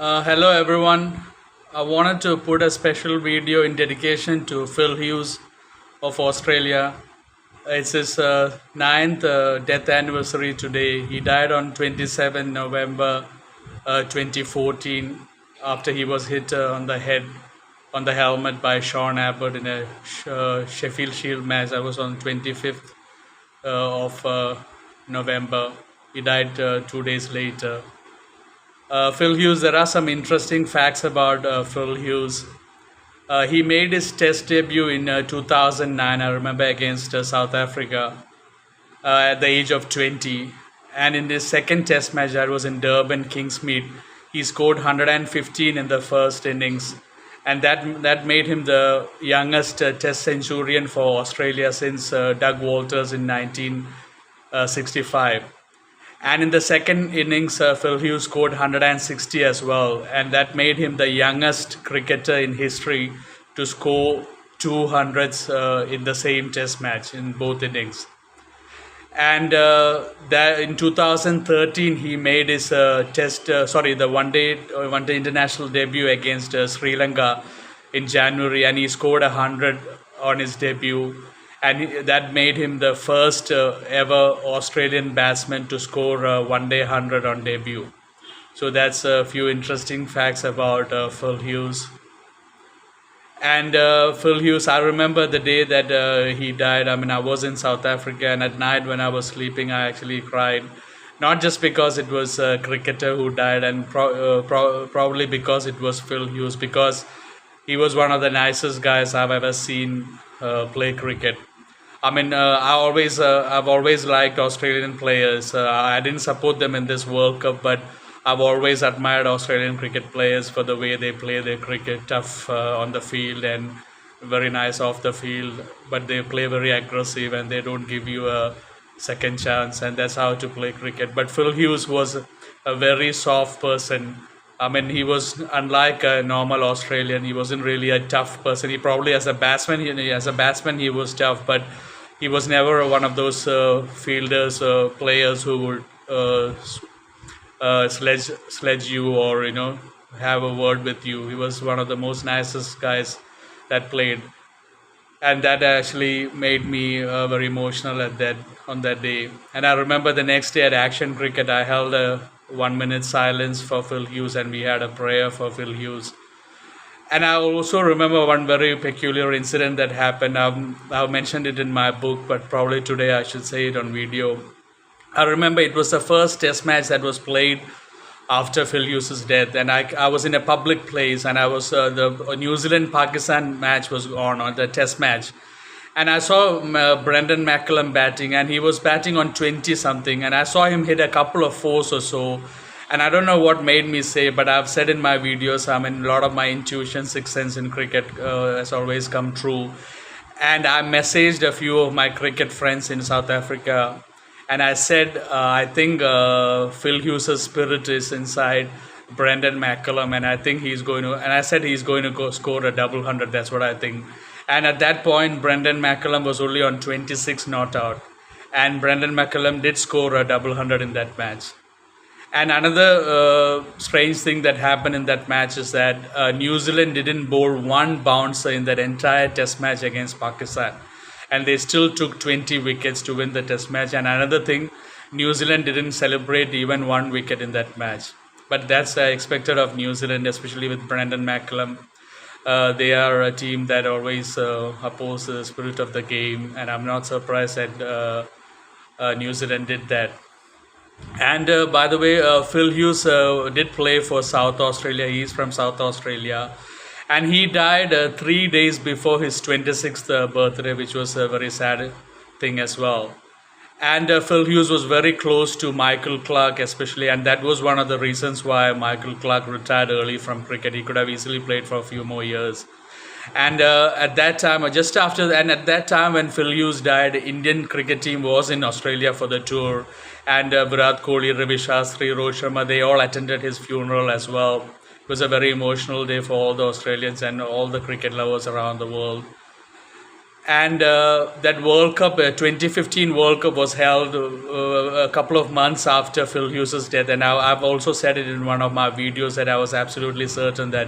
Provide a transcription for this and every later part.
Hello everyone. I wanted to put a special video in dedication to Phil Hughes of Australia. It's his ninth death anniversary today. He died on 27 November 2014 after he was hit on the head on the helmet by Sean Abbott in a Sheffield Shield match. That was on 25th of November. He died 2 days later. Phil Hughes, there are some interesting facts about Phil Hughes. He made his test debut in 2009, I remember, against South Africa at the age of 20. And in his second test match, that was in Durban, Kingsmead, he scored 115 in the first innings. And that made him the youngest test centurion for Australia since Doug Walters in 1965. And in the second innings, Phil Hughes scored 160 as well, and that made him the youngest cricketer in history to score 200s in the same Test match in both innings. And that in 2013, he made his the one day international debut against Sri Lanka in January, and he scored 100 on his debut, and that made him the first ever Australian batsman to score one day 100 on debut. So that's a few interesting facts about Phil Hughes. And Phil Hughes, I remember the day that he died. I mean, I was in South Africa, and at night when I was sleeping, I actually cried. Not just because it was a cricketer who died, and probably because it was Phil Hughes, because he was one of the nicest guys I've ever seen play cricket. I mean, I've always liked Australian players. I didn't support them in this World Cup, but I've always admired Australian cricket players for the way they play their cricket, tough on the field and very nice off the field. But they play very aggressive and they don't give you a second chance, and that's how to play cricket. But Phil Hughes was a very soft person. I mean, he was unlike a normal Australian. He wasn't really a tough person. He probably, as a batsman, he was tough, but he was never one of those fielders, players who would sledge you, or have a word with you. He was one of the most nicest guys that played, and that actually made me very emotional on that day. And I remember the next day at Action Cricket, I held a 1 minute silence for Phil Hughes, and we had a prayer for Phil Hughes. And I also remember one very peculiar incident that happened. I've mentioned it in my book, but probably today I should say it on video. I remember it was the first Test match that was played after Phil Hughes' death, and I was in a public place, and I was the New Zealand Pakistan match was on the Test match, and I saw Brendan McCullum batting, and he was batting on 20 something, and I saw him hit a couple of fours or so. And I don't know what made me say, but I've said in my videos, I mean, a lot of my intuition, sixth sense in cricket has always come true. And I messaged a few of my cricket friends in South Africa, and I said, I think Phil Hughes' spirit is inside Brendan McCullum, and I think I said he's going to go score a double hundred. That's what I think. And at that point, Brendan McCullum was only on 26 not out, and Brendan McCullum did score a double hundred in that match. And another strange thing that happened in that match is that New Zealand didn't bowl one bouncer in that entire Test match against Pakistan, and they still took 20 wickets to win the Test match. And another thing, New Zealand didn't celebrate even one wicket in that match. But that's expected of New Zealand, especially with Brendan McCullum. They are a team that always oppose the spirit of the game, and I'm not surprised that New Zealand did that. And by the way, Phil Hughes did play for South Australia. He's from South Australia. And he died 3 days before his 26th birthday, which was a very sad thing as well. And Phil Hughes was very close to Michael Clarke, especially. And that was one of the reasons why Michael Clarke retired early from cricket. He could have easily played for a few more years. And at that time, at that time when Phil Hughes died, Indian cricket team was in Australia for the tour, and Virat Kohli, Ravi Shastri, Rohit Sharma, they all attended his funeral as well. It was a very emotional day for all the Australians and all the cricket lovers around the world. And that World Cup, 2015 World Cup, was held a couple of months after Phil Hughes' death. And I've also said it in one of my videos that I was absolutely certain that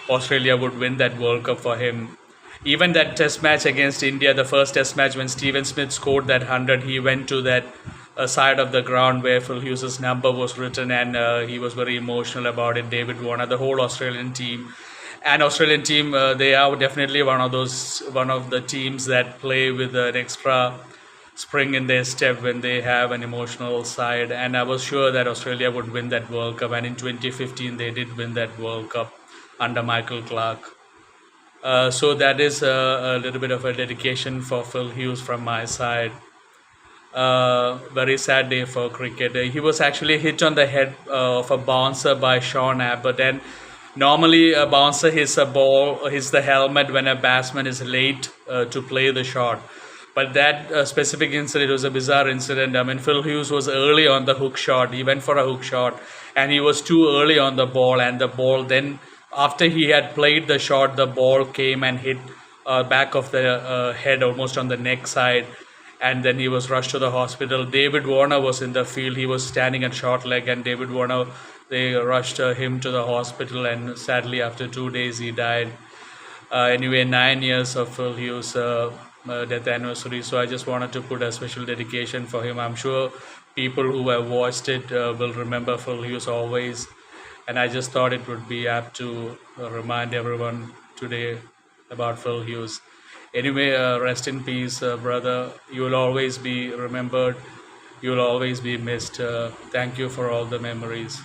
Australia would win that World Cup for him. Even that Test match against India, the first Test match when Steven Smith scored that 100, he went to that side of the ground where Phil Hughes' number was written, and he was very emotional about it. David Warner, the whole Australian team, and Australian team, they are definitely one of the teams that play with an extra spring in their step when they have an emotional side. And I was sure that Australia would win that World Cup, and in 2015 they did win that World Cup under Michael Clark. So that is a little bit of a dedication for Phil Hughes from my side. Very sad day for cricket. He was actually hit on the head of a bouncer by Sean Abbott. And normally, a bouncer hits a ball, hits the helmet when a batsman is late to play the shot. But that specific incident was a bizarre incident. I mean, Phil Hughes was early on the hook shot. He went for a hook shot, and he was too early on the ball. And the ball then, after he had played the shot, the ball came and hit back of the head, almost on the neck side, and then he was rushed to the hospital. David Warner was in the field. He was standing at short leg, and David Warner, they rushed him to the hospital, and sadly, after 2 days, he died. Anyway, 9 years of Phil Hughes' death anniversary. So I just wanted to put a special dedication for him. I'm sure people who have watched it will remember Phil Hughes always. And I just thought it would be apt to remind everyone today about Phil Hughes. Anyway, rest in peace, brother. You will always be remembered. You will always be missed. Thank you for all the memories.